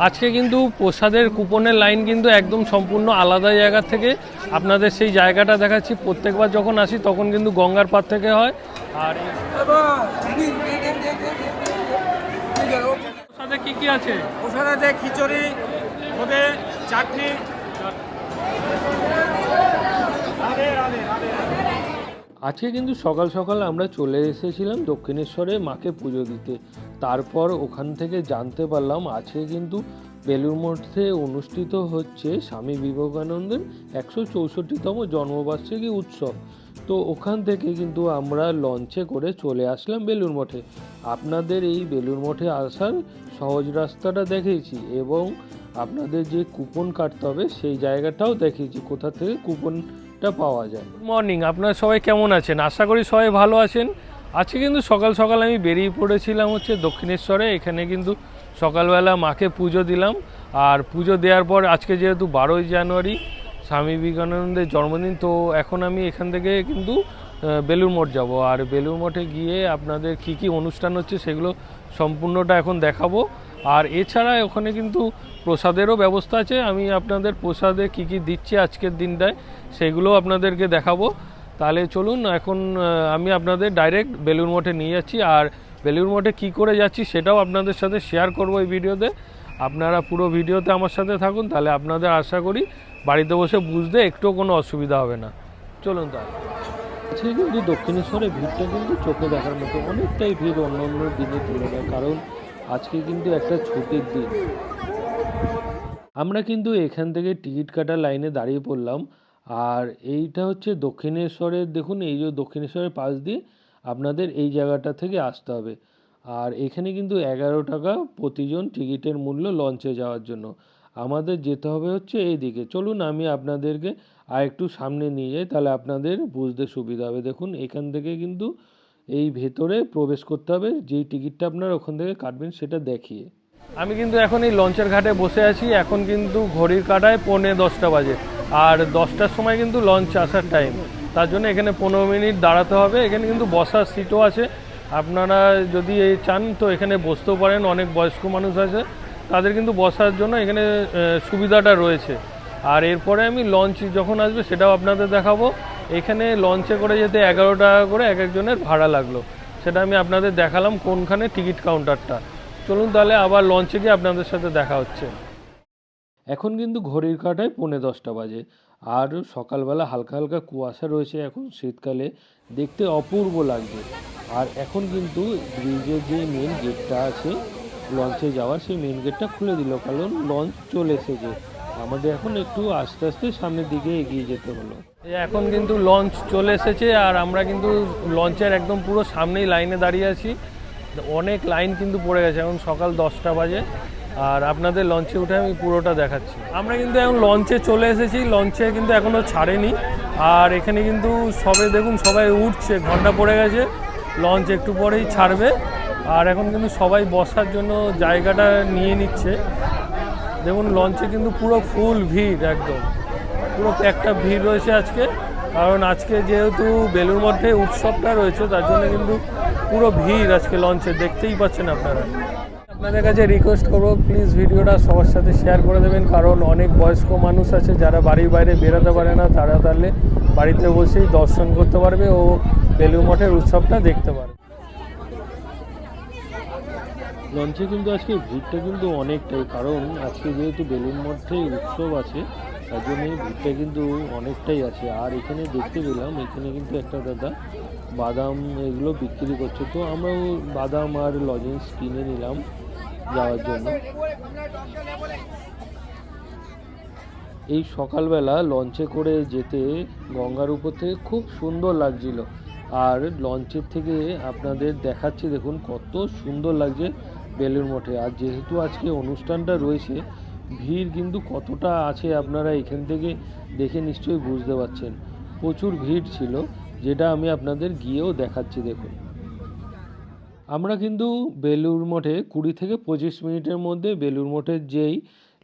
আজকে কিন্তু প্রসাদের কুপনের লাইন কিন্তু একদম সম্পূর্ণ আলাদা জায়গা থেকে আপনাদের সেই জায়গাটা দেখাচ্ছি। প্রত্যেকবার যখন আসি তখন কিন্তু গঙ্গার পাড় থেকে হয়। আর প্রসাদে কি কি আছে? প্রসাদে খিচুড়ি, বোঁদে, চাটনি। আজকে কিন্তু সকাল সকাল আমরা চলে এসেছিলাম দক্ষিণেশ্বরে মাকে পুজো দিতে। তারপর ওখান থেকে জানতে পারলাম আজকে কিন্তু বেলুড় মঠে অনুষ্ঠিত হচ্ছে স্বামী বিবেকানন্দের 164তম জন্মবার্ষিকী উৎসব। তো ওখান থেকে কিন্তু আমরা লঞ্চে করে চলে আসলাম বেলুড় মঠে। আপনাদের এই বেলুড় মঠে আসার সহজ রাস্তাটা দেখিয়েছি এবং আপনাদের যে কুপন কাটতে হবে সেই জায়গাটাও দেখিয়েছি, কোথা থেকে কুপনটা পাওয়া যায়। গুড মর্নিং, আপনারা সবাই কেমন আছেন? আশা করি সবাই ভালো আছেন। আজকে কিন্তু সকাল সকাল আমি বেরিয়ে পড়েছিলাম হচ্ছে দক্ষিণেশ্বরে। এখানে কিন্তু সকালবেলা মাকে পুজো দিলাম। আর পুজো দেওয়ার পর আজকে যেহেতু 12ই জানুয়ারি স্বামী বিবেকানন্দের জন্মদিন, তো এখন আমি এখান থেকে কিন্তু বেলুড় মঠ যাব। আর বেলুড় মঠে গিয়ে আপনাদের কি কি অনুষ্ঠান হচ্ছে সেগুলো সম্পূর্ণটা এখন দেখাবো। আর এছাড়া ওখানে কিন্তু প্রসাদেরও ব্যবস্থা আছে। আমি আপনাদের প্রসাদে কি কি দিচ্ছি আজকের দিনটায় সেগুলো আপনাদেরকে দেখাবো। তাহলে চলুন, এখন আমি আপনাদের ডাইরেক্ট বেলুড় মঠে নিয়ে যাচ্ছি। আর বেলুড় মঠে কী করে যাচ্ছি সেটাও আপনাদের সাথে শেয়ার করব এই ভিডিওতে। আপনারা পুরো ভিডিওতে আমার সাথে থাকুন, তাহলে আপনাদের আশা করি বাড়িতে বসে বুঝতে একটুও কোনো অসুবিধা হবে না। চলুন তাহলে। আজকে কিন্তু দক্ষিণেশ্বরে ভিড়টা কিন্তু চোখে দেখার মতো, অনেকটাই ভিড় অন্য অন্য দিনের তুলনায়, কারণ আজকে কিন্তু একটা ছুটির দিন। আমরা কিন্তু এখান থেকে টিকিট কাটার লাইনে দাঁড়িয়ে পড়লাম। আর এইটা হচ্ছে দক্ষিণেশ্বরের, দেখুন এই যে দক্ষিণেশ্বরের পাশ দিয়ে আপনাদের এই জায়গাটা থেকে আসতে হবে। আর এখানে কিন্তু 11 টাকা প্রতিজন টিকিটের মূল্য লঞ্চে যাওয়ার জন্য। আমাদের যেতে হবে হচ্ছে এই দিকে। চলুন আমি আপনাদেরকে আর একটু সামনে নিয়ে যাই, তাহলে আপনাদের বুঝতে সুবিধা হবে। দেখুন এখান থেকে কিন্তু এই ভেতরে প্রবেশ করতে হবে, যেই টিকিটটা আপনারা ওখান থেকে কাটবেন সেটা দেখিয়ে। আমি কিন্তু এখন এই লঞ্চের ঘাটে বসে আছি। এখন কিন্তু ঘড়ির কাঁটায় 10:45 বাজে। আর 10টার সময় কিন্তু লঞ্চ আসার টাইম, তার জন্য এখানে 15 মিনিট দাঁড়াতে হবে। এখানে কিন্তু বসার সিটও আছে, আপনারা যদি চান তো এখানে বসতেও পারেন। অনেক বয়স্ক মানুষ আছে, তাদের কিন্তু বসার জন্য এখানে সুবিধাটা রয়েছে। আর এরপরে আমি লঞ্চ যখন আসবে সেটাও আপনাদের দেখাবো। এখানে লঞ্চে করে যেতে 11 টাকা করে এক একজনের ভাড়া লাগলো, সেটা আমি আপনাদের দেখালাম কোনখানে টিকিট কাউন্টারটা। চলুন তাহলে আবার লঞ্চে গিয়ে আপনাদের সাথে দেখা হচ্ছে। এখন কিন্তু ঘড়ির কাঁটায় 10:45 বাজে। আর সকালবেলা হালকা হালকা কুয়াশা রয়েছে, এখন শীতকালে দেখতে অপূর্ব লাগবে। আর এখন কিন্তু ব্রিজের যে মেন গেটটা আছে লঞ্চে যাওয়ার, সেই মেন গেটটা খুলে দিল, কারণ লঞ্চ চলে এসেছে। আমাদের এখন একটু আস্তে আস্তে সামনের দিকে এগিয়ে যেতে হলো। এখন কিন্তু লঞ্চ চলে এসেছে আর আমরা কিন্তু লঞ্চের একদম পুরো সামনেই লাইনে দাঁড়িয়ে আছি। অনেক লাইন কিন্তু পড়ে গেছে, এখন সকাল 10টা বাজে। আর আপনাদের লঞ্চে উঠে আমি পুরোটা দেখাচ্ছি। আমরা কিন্তু এখন লঞ্চে চলে এসেছি, লঞ্চে কিন্তু এখনও ছাড়েনি। আর এখানে কিন্তু সবে দেখুন সবাই উঠছে, ঘন্টা পড়ে গেছে, লঞ্চ একটু পরেই ছাড়বে। আর এখন কিন্তু সবাই বসার জন্য জায়গাটা নিয়ে নিচ্ছে। দেখুন লঞ্চে কিন্তু পুরো ফুল ভিড়, একদম পুরো একটা ভিড় রয়েছে আজকে। কারণ আজকে যেহেতু বেলুড় মঠে উৎসবটা রয়েছে, তার জন্য কিন্তু পুরো ভিড় আজকে লঞ্চে, দেখতেই পাচ্ছেন আপনারা। আপনাদের কাছে রিকোয়েস্ট করবো, প্লিজ ভিডিওটা সবার সাথে শেয়ার করে দেবেন, কারণ অনেক বয়স্ক মানুষ আছে যারা বাড়ির বাইরে বেরোতে পারে না, তারা তাহলে বাড়িতে বসেই দর্শন করতে পারবে ও বেলুড় মঠের উৎসবটা দেখতে পারবে। লঞ্চে কিন্তু আজকে ভিড়টা কিন্তু অনেকটাই, কারণ আজকে যেহেতু বেলুড় মঠে উৎসব আছে তার জন্য ভিড়টা কিন্তু অনেকটাই আছে। আর এখানে দেখতে পেলাম এখানে কিন্তু একটা দাদা বাদাম এগুলো বিক্রি করছে, তো আমরাও বাদাম আর লজেন্স কিনে নিলাম যাওয়ার জন্য। এই সকালবেলা লঞ্চে করে যেতে গঙ্গার উপর থেকে খুব সুন্দর লাগছিল। আর লঞ্চের থেকে আপনাদের দেখাচ্ছি, দেখুন কত সুন্দর লাগছে বেলুড় মঠে। আর যেহেতু আজকে অনুষ্ঠানটা রয়েছে, ভিড় কিন্তু কতটা আছে আপনারা এখান থেকে দেখে নিশ্চয়ই বুঝতে পারছেন। প্রচুর ভিড় ছিল, যেটা আমি আপনাদের গিয়েও দেখাচ্ছি। দেখুন আমরা কিন্তু বেলুড় মঠে 20 থেকে 25 মিনিটের মধ্যে বেলুড় মঠের যেই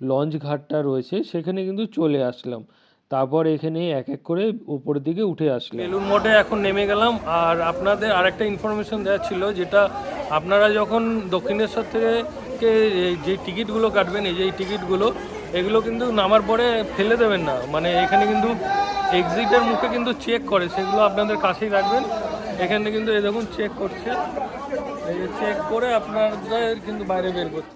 লঞ্চ ঘাটটা রয়েছে সেখানে কিন্তু চলে আসলাম। তারপর এখানে এক এক করে উপরের দিকে উঠে আসলাম। বেলুড় মঠে এখন নেমে গেলাম। আর আপনাদের আরেকটা ইনফরমেশন দেওয়া ছিল, যেটা আপনারা যখন দক্ষিণেশ্বর থেকে আজকে এই যে টিকিটগুলো কাটবেন, এই যে এই টিকিটগুলো, এগুলো কিন্তু নামার পরে ফেলে দেবেন না, মানে এখানে কিন্তু এক্সিটের মুখে কিন্তু চেক করে, সেগুলো আপনাদের কাছেই রাখবেন। এখানে কিন্তু এই দেখুন চেক করছে, এই যে চেক করে আপনাদের কিন্তু বাইরে বের করছে।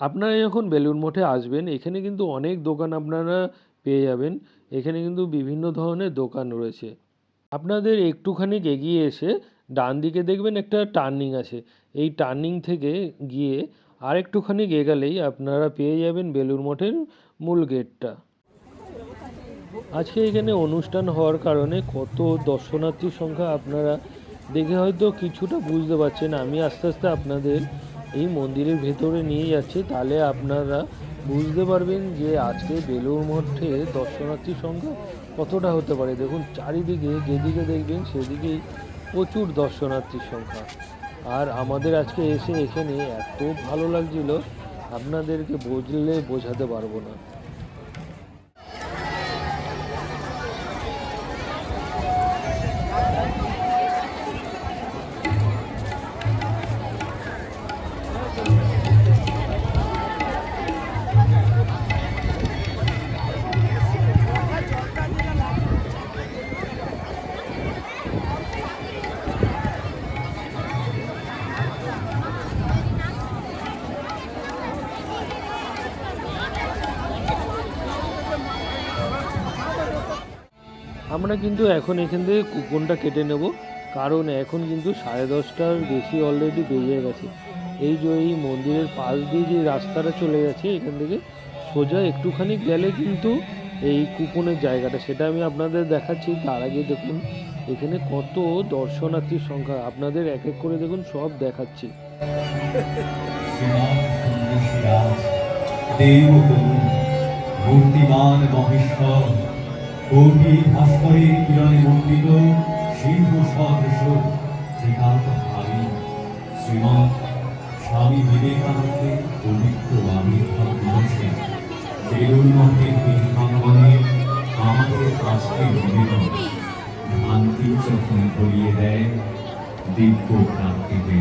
আপনারা যখন বেলুড় মঠে আসবেন, এখানে কিন্তু অনেক দোকান আপনারা পেয়ে যাবেন। এখানে কিন্তু বিভিন্ন ধরনের দোকান রয়েছে। আপনাদের একটুখানি এগিয়ে এসে ডান দিকে দেখবেন একটা টার্নিং আছে। এই টার্নিং থেকে গিয়ে আর একটুখানি এগোলেই আপনারা পেয়ে যাবেন বেলুড় মঠের মূল গেটটা। আজকে এখানে অনুষ্ঠান হওয়ার কারণে কত দর্শনার্থীর সংখ্যা আপনারা দেখে হয়তো কিছুটা বুঝতে পারছেন। আমি আস্তে আস্তে আপনাদের এই মন্দিরের ভেতরে নিয়ে যাচ্ছি, তাহলে আপনারা বুঝতে পারবেন যে আজকে বেলুড় মঠে দর্শনার্থীর সংখ্যা কতটা হতে পারে। দেখুন চারিদিকে যেদিকে দেখবেন সেদিকেই প্রচুর দর্শনার্থীর সংখ্যা। আর আমাদের আজকে এসে এখানে এত ভালো লাগছিল, আপনাদেরকে বুঝলে বোঝাতে পারবো না। আমরা কিন্তু এখন এখান থেকে কুপনটা কেটে নেব, কারণ এখন কিন্তু 10:30টার বেশি অলরেডি বেজে গেছে। এই যে এই মন্দিরের পাশ দিয়ে যে রাস্তাটা চলে গেছে, এখান থেকে সোজা একটুখানি গেলে কিন্তু এই কুপনের জায়গাটা, সেটা আমি আপনাদের দেখাচ্ছি। তার আগে দেখুন এখানে কত দর্শনার্থীর সংখ্যা, আপনাদের এক এক করে দেখুন সব দেখাচ্ছি। মূর্তিমান মহেশ্বর কোটি ভাস্করের কিরণে মণ্ডিত সিংহ সদৃশ শ্রীকান্তধারী শ্রীমৎ স্বামী বিবেকানন্দের পবিত্র আবির্ভাব দিবসে বেলুড় মঠের প্রাঙ্গণে আমাদের আজকে নিবেদন শান্তি চোখে ভরিয়ে দেয় দিব্য প্রাপ্তিতে।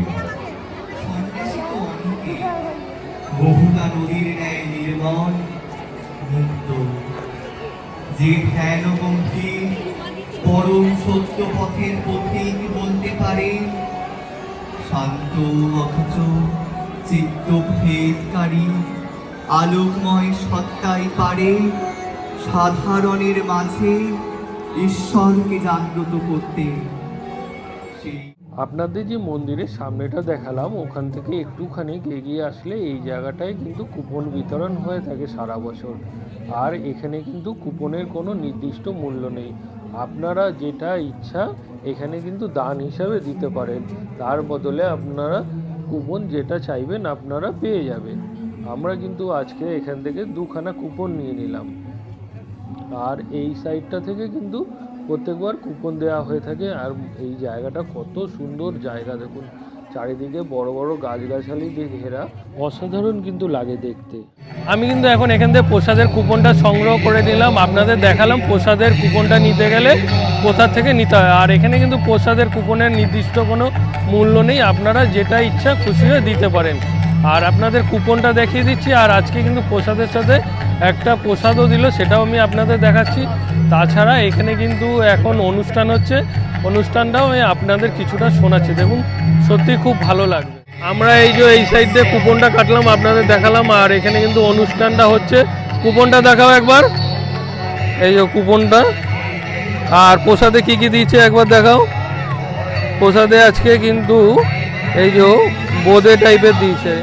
বহুতা নদীর ন্যায় নির্মল মুক্ত, যে ধ্যান গম্ভীর পরম সত্য পথের পথিক বলতে পারে, শান্ত অথচ চিত্তভেদকারী আলোকময় সত্তাই পারে সাধারণের মাঝে ঈশ্বরকে জাগ্রত করতে। আপনাদের যে মন্দিরের সামনেটা দেখালাম, ওখান থেকে একটুখানি এগিয়ে আসলে এই জায়গাটায় কিন্তু কুপন বিতরণ হয়ে থাকে সারা বছর। আর এখানে কিন্তু কুপনের কোনো নির্দিষ্ট মূল্য নেই, আপনারা যেটা ইচ্ছা এখানে কিন্তু দান হিসাবে দিতে পারেন, তার বদলে আপনারা কুপন যেটা চাইবেন আপনারা পেয়ে যাবেন। আমরা কিন্তু আজকে এখান থেকে 2খানা কুপন নিয়ে নিলাম। আর এই সাইডটা থেকে কিন্তু প্রত্যেকবার কুপন দেওয়া হয়ে থাকে। আর এই জায়গাটা কত সুন্দর জায়গা, দেখুন চারিদিকে বড় বড় গাছগাছালি দিয়ে ঘেরা, অসাধারণ কিন্তু লাগে দেখতে। আমি কিন্তু এখন এখান থেকে প্রসাদের কুপনটা সংগ্রহ করে নিলাম, আপনাদের দেখালাম প্রসাদের কুপনটা নিতে গেলে কোথা থেকে নিতে হয়। আর এখানে কিন্তু প্রসাদের কুপনের নির্দিষ্ট কোনো মূল্য নেই, আপনারা যেটা ইচ্ছা খুশি হয়ে দিতে পারেন। আর আপনাদের কুপনটা দেখিয়ে দিচ্ছি। আর আজকে কিন্তু প্রসাদের সাথে একটা প্রসাদও দিল, সেটাও আমি আপনাদের দেখাচ্ছি। তাছাড়া এখানে কিন্তু এখন অনুষ্ঠান হচ্ছে, অনুষ্ঠানটাও আমি আপনাদের কিছুটা শোনাচ্ছি, দেখুন সত্যি খুব ভালো লাগবে। আমরা এই যে এই সাইড দিয়ে কুপনটা কাটলাম, আপনাদের দেখালাম। আর এখানে কিন্তু অনুষ্ঠানটা হচ্ছে, কুপনটা দেখাও একবার, এই যে কুপনটা। আর প্রসাদে কি কি দিয়েছে একবার দেখাও। প্রসাদে আজকে কিন্তু এই যে বোঁদে টাইপের দিয়েছে।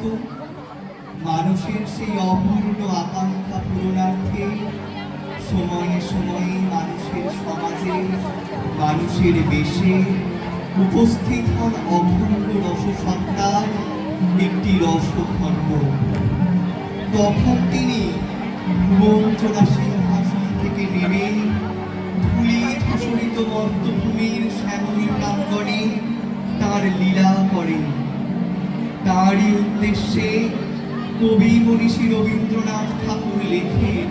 করত। মানুষের সেই অপূর্ণ আকাঙ্ক্ষা পূরণার্থে সময়ে সময়ে মানুষের সমাজে, মানুষের বেশে উপস্থিত হন অখণ্ড রসসত্তার একটি রসখণ্ড। তখন তিনি ভুবনচোরা সিংহাসন থেকে নেমে ধূলি ধূসরিত মর্তভূমির শ্যামলী প্রাঙ্গণে তাঁর লীলা করেন। তাঁরই উদ্দেশ্যে কবি মনীষী রবীন্দ্রনাথ ঠাকুর লেখেন,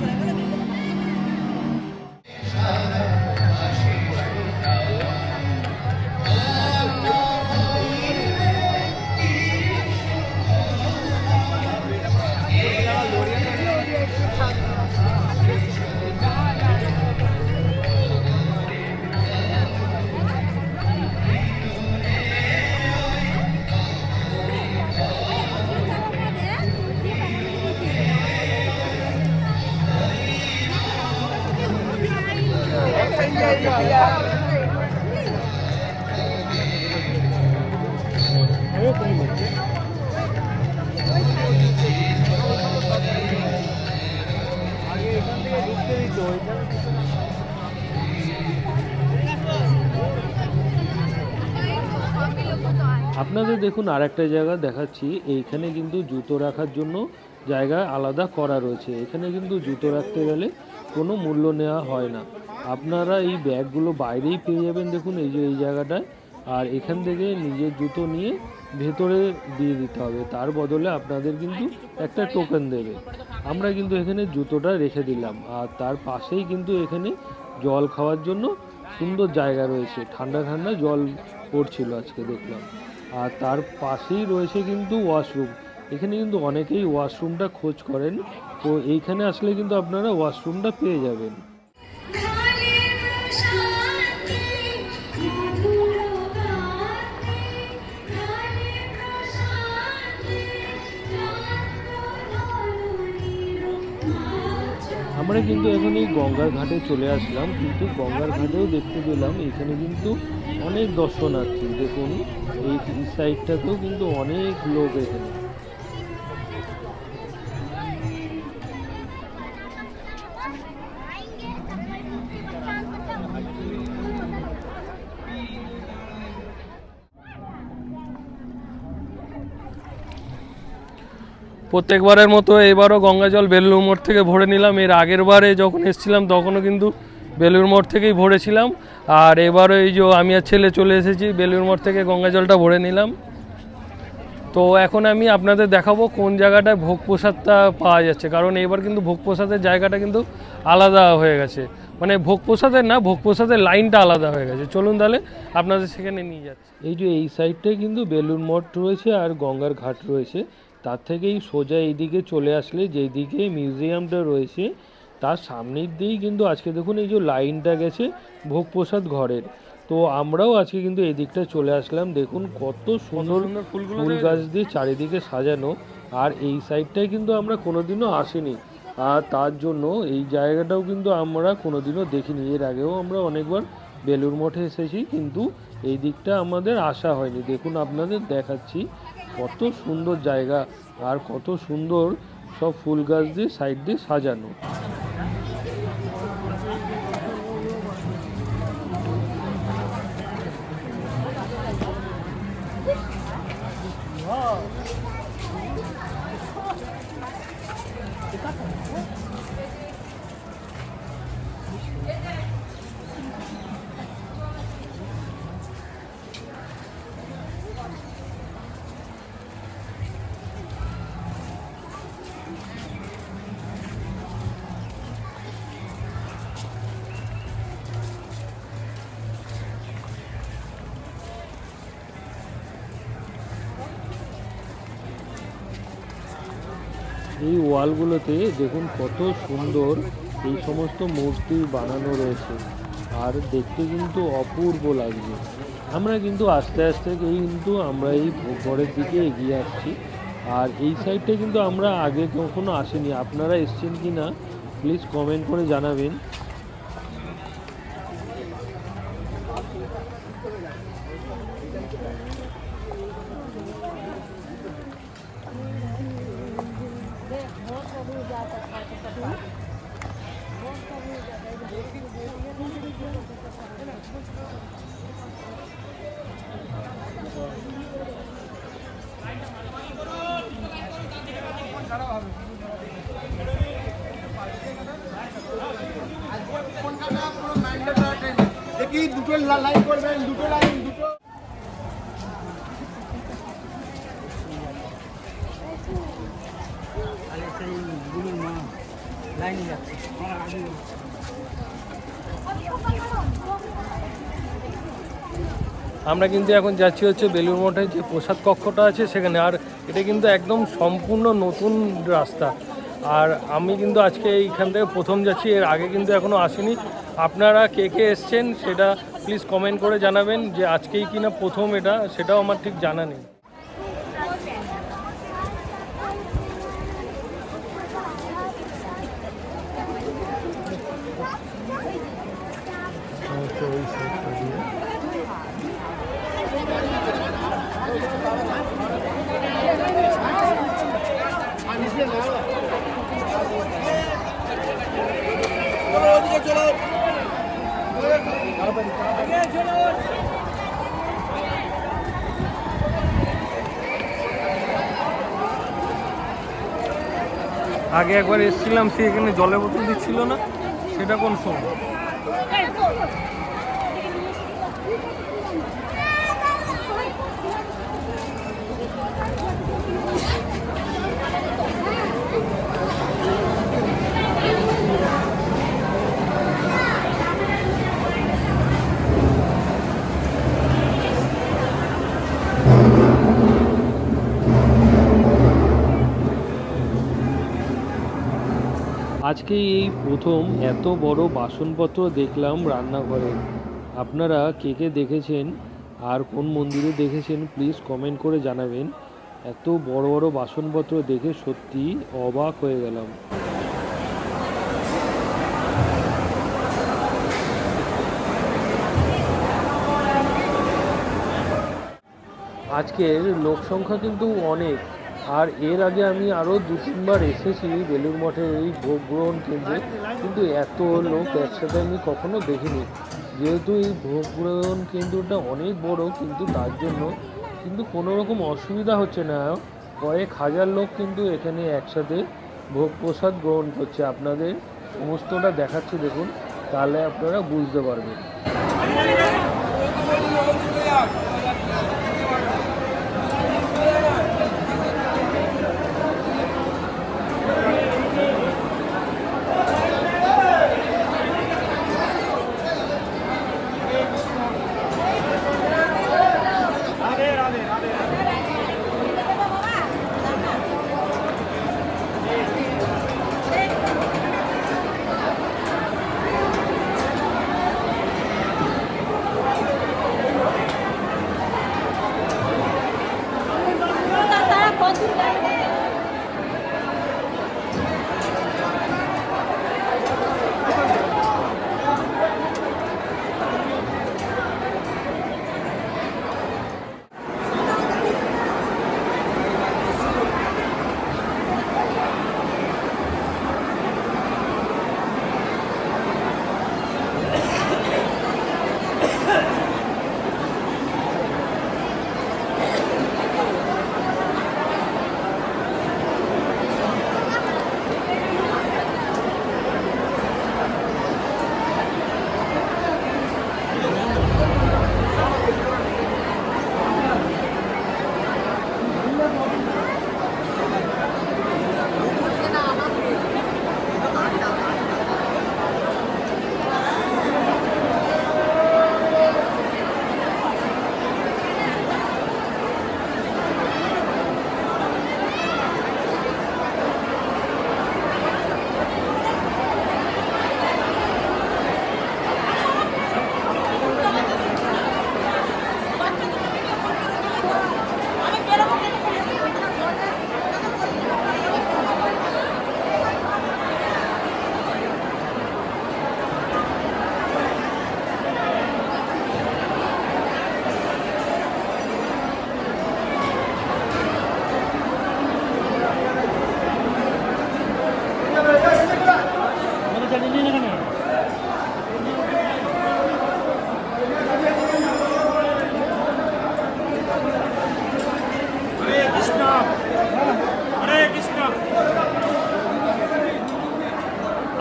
আপনাদের দেখুন আর একটা জায়গা দেখাচ্ছি। এইখানে কিন্তু জুতো রাখার জন্য জায়গা আলাদা করা রয়েছে। এখানে কিন্তু জুতো রাখতে গেলে কোনো মূল্য নেওয়া হয় না। আপনারা এই ব্যাগগুলো বাইরেই পেয়ে যাবেন, দেখুন এই যে এই জায়গাটায়। আর এখান থেকে নিজের জুতো নিয়ে ভেতরে দিয়ে দিতে হবে, তার বদলে আপনাদের কিন্তু একটা টোকেন দেবে। আমরা কিন্তু এখানে জুতোটা রেখে দিলাম। আর তার পাশেই কিন্তু এখানে জল খাওয়ার জন্য সুন্দর জায়গা রয়েছে, ঠান্ডা ঠান্ডা জল পড়ছিল আজকে দেখলাম। আর তার পাশেই রয়েছে কিন্তু ওয়াশরুম। এখানে কিন্তু অনেকেই ওয়াশরুমটা খোঁজ করেন, তো এইখানে আসলে কিন্তু আপনারা ওয়াশরুমটা পেয়ে যাবেন। আমরা কিন্তু এখন এই গঙ্গার ঘাটে চলে আসলাম, কিন্তু গঙ্গার ঘাটেও দেখতে পেলাম এখানে কিন্তু অনেক দর্শনার্থী। দেখুন এই সাইডটাতেও কিন্তু অনেক লোক এখানে। প্রত্যেকবারের মতো এবারও গঙ্গা জল বেলুড় মঠ থেকে ভরে নিলাম। এর আগের বারে যখন এসেছিলাম তখনও কিন্তু বেলুড় মঠ থেকেই ভরেছিলাম। আর এবারও এই যে আমি আর ছেলে চলে এসেছি, বেলুড় মঠ থেকে গঙ্গা জলটা ভরে নিলাম। তো এখন আমি আপনাদের দেখাবো কোন জায়গাটায় ভোগ প্রসাদটা পাওয়া যাচ্ছে, কারণ এবার কিন্তু ভোগ প্রসাদের জায়গাটা কিন্তু আলাদা হয়ে গেছে। মানে ভোগ প্রসাদের না, ভোগ প্রসাদের লাইনটা আলাদা হয়ে গেছে। চলুন তাহলে আপনাদের সেখানে নিয়ে যাচ্ছি। এই যে এই সাইডটায় কিন্তু বেলুড় মঠ রয়েছে আর গঙ্গার ঘাট রয়েছে। তার থেকেই সোজা এইদিকে চলে আসলে যেই দিকে মিউজিয়ামটা রয়েছে তার সামনের দিকেই কিন্তু আজকে দেখুন এই যে লাইনটা গেছে ভোগ প্রসাদ ঘরের। তো আমরাও আজকে কিন্তু এই দিকটা চলে আসলাম। দেখুন কত সুন্দর ফুল গাছ দিয়ে চারিদিকে সাজানো। আর এই সাইডটায় কিন্তু আমরা কোনোদিনও আসিনি, আর তার জন্য এই জায়গাটাও কিন্তু আমরা কোনোদিনও দেখিনি। এর আগেও আমরা অনেকবার বেলুড় মঠে এসেছি, কিন্তু এই দিকটা আমাদের আসা হয়নি। দেখুন আপনাদের দেখাচ্ছি কত সুন্দর জায়গা আর কত সুন্দর সব ফুল গাছ দিয়ে সাইড দিয়ে সাজানো। এই ওয়ালগুলোতে দেখুন কত সুন্দর এই সমস্ত মূর্তি বানানো রয়েছে, আর দেখতে কিন্তু অপূর্ব লাগছে। আমরা কিন্তু আস্তে আস্তে কিন্তু আমরা এই ঘরের দিকে এগিয়ে আসছি। আর এই সাইডটা কিন্তু আমরা আগে কখনো আসিনি। আপনারা এসছেন কি না প্লিজ কমেন্ট করে জানাবেন। দেখি দুটো লাইন করবেন, দুটো লাইন, দুটো। আমরা কিন্তু এখন যাচ্ছি হচ্ছে বেলুড় মঠের যে প্রসাদ কক্ষটা আছে সেখানে। আর এটা কিন্তু একদম সম্পূর্ণ নতুন রাস্তা। আর আমি কিন্তু আজকে এইখান থেকে প্রথম যাচ্ছি, এর আগে কিন্তু এখনও আসিনি। আপনারা কে কে এসছেন সেটা প্লিজ কমেন্ট করে জানাবেন, যে আজকেই কিনা প্রথম এটা, সেটাও আমার ঠিক জানা নেই। আগে একবার এসেছিলাম, সে এখানে জলের বোতল দিচ্ছিল না, সেটা কোন সময়? আজকে এই প্রথম এত বড় বাসনপত্র দেখলাম রান্নাঘরে। আপনারা কে কে দেখেছেন আর কোন মন্দিরে দেখেছেন প্লিজ কমেন্ট করে জানাবেন। এত বড় বড় বাসনপত্র দেখে সত্যি অবাক হয়ে গেলাম। আজকের লোক সংখ্যা কিন্তু অনেক। আর এর আগে আমি আরও 2-3বার এসেছি বেলুড় মঠের এই ভোগ গ্রহণ কেন্দ্রে, কিন্তু এত লোক একসাথে আমি কখনো দেখিনি। যেহেতু এই ভোগ গ্রহণ কেন্দ্রটা অনেক বড়, কিন্তু তার জন্য কিন্তু কোনো রকম অসুবিধা হচ্ছে না। কয়েক হাজার লোক কিন্তু এখানে একসাথে ভোগ প্রসাদ গ্রহণ করছে। আপনাদের সমস্তটা দেখাচ্ছি দেখুন, তাহলে আপনারা বুঝতে পারবেন।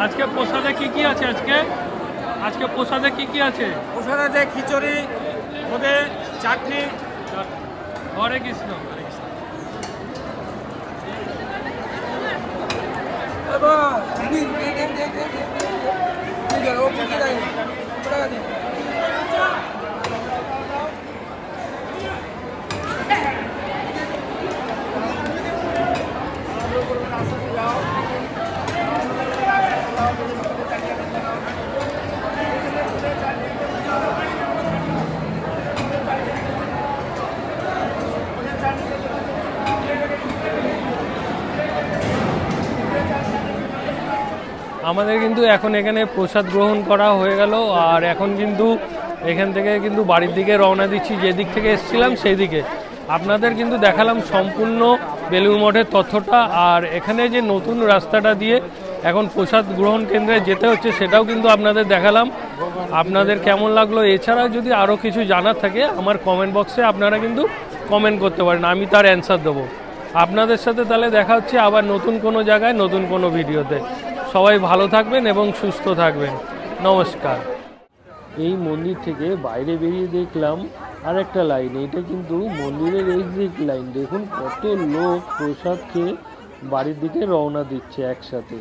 আজকে প্রসাদে কি কি আছে আজকে প্রসাদে কি কি আছে? প্রসাদে খিচুড়ি, বোঁদে, চাটনি। হরে কৃষ্ণ। আমাদের কিন্তু এখন এখানে প্রসাদ গ্রহণ করা হয়ে গেল, আর এখন কিন্তু এখান থেকে কিন্তু বাড়ির দিকে রওনা দিচ্ছি। যে দিক থেকে এসেছিলাম সেই দিকে আপনাদের কিন্তু দেখালাম সম্পূর্ণ বেলুড় মঠের তথ্যটা। আর এখানে যে নতুন রাস্তাটা দিয়ে এখন প্রসাদ গ্রহণ কেন্দ্রে যেতে হচ্ছে সেটাও কিন্তু আপনাদের দেখালাম। আপনাদের কেমন লাগলো? এছাড়া যদি আরও কিছু জানার থাকে আমার কমেন্ট বক্সে আপনারা কিন্তু কমেন্ট করতে পারেন, আমি তার অ্যান্সার দেবো। আপনাদের সাথে তাহলে দেখা হচ্ছে আবার নতুন কোনো জায়গায় নতুন কোনো ভিডিওতে। সবাই ভালো থাকবেন এবং সুস্থ থাকবেন। নমস্কার। এই মন্দির থেকে বাইরে বেরিয়ে দেখলাম আর একটা লাইন, এটা কিন্তু মন্দিরের এক্সিট লাইন। দেখুন কত লোক প্রসাদ খেয়ে বাড়ির দিকে রওনা দিচ্ছে একসাথে।